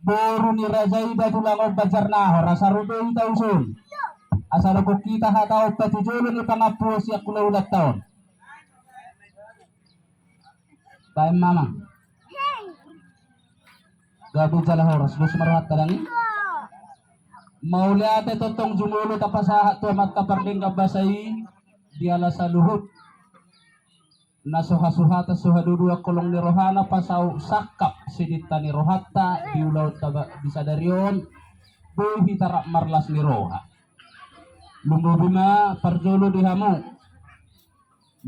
Boru ni Rajaida tulangon bajarnahor asarudo itausun asaro ko kita hatao patujolo ni pangapu siya kulaulat taon bae mamang gabi jala horos bus maruhat talangi mauliate totong jumulo tapasahat tu amat kaparding kabasai diala sa luhut nasuha-suhata suhadudua kolong ni rohana pasau sakap sidita ni rohata diulau bisa darion boy hitarak marlas ni roha lumubima parjolo dihamu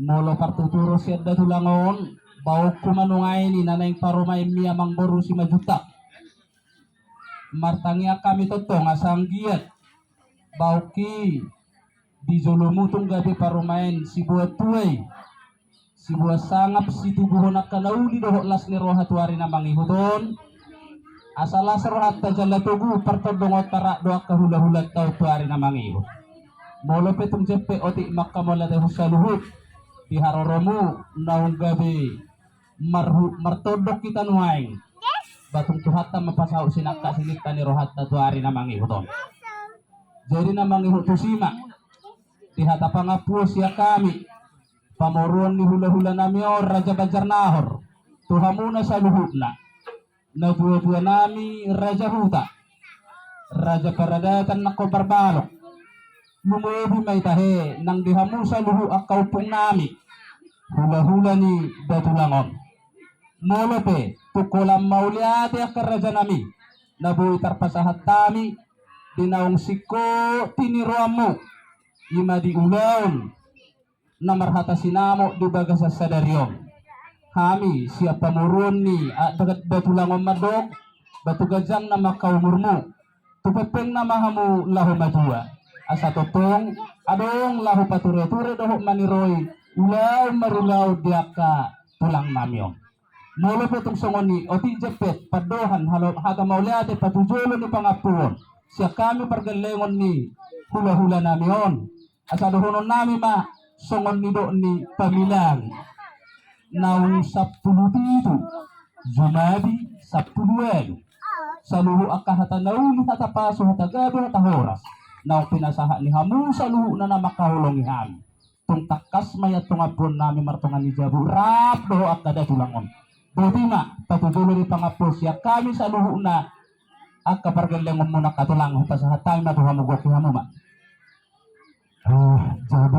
molo partuturo siadda tulangon bau kumanungay ni nanay parumay miya mangboru si majuta martangya kami totong asang giat bauki di jolomutong gabi parumain si buat tuay si buah sangap si tubuh nak kanauli doh las ni roha tuari na mangihudon asala serohat tajala tugu pertodongot tarak doa kahula-hula tau tuari na mangihud molo petung jepe otik makamala teh husaluhut di haroromu naung gabi martodok kita nuaing batung tuhata mapasau sinakka sinikta ni rohatta tuari na mangihudon jadi na mangihud tusima di hata pangapuos ya kami pamoruan ni hula-hula nami raja bajarnahor tuhamuna sa luhutna na dua-dua nami raja huta raja paradatan na kobarbalok lumuebi may tahe nang dihamu sa luhu akaw pong nami hula-hula ni Datulangon molope tukulam mauliate ak raja nami nabuhi tarpasahat tami dinaong siko tiniruamu ima di ulaon namarhata sinamo di bagasa sadarion kami siap pamurun ni dagat Datulangon madog batu gajang na makaumurmu tupepeng na mahamu lahu madua asa totong adong lahu pature-ture dohok maniroy ulaw marulaw diaka tulang mamyong molo petong songoni oti jepet padohan hata mauliate patujolo ni pangapuon siya kami pargalengon ni hula-hula namion asa dohonon nami ma songon nido ni pamilang naung 10 itu Jumabi 10 saluhu akahata nauli hata paso hata gado hata horas naung pinasaha ni hamu saluhu na namakahulong iham tung takas mayat tung apron nami martongan ni jabu rap doho akada tulangon Butima patujulo ni pangapos ya kami saluhu na akapargalengon muna katulang pasahat tayo na tuhamu goki hamu ma jadi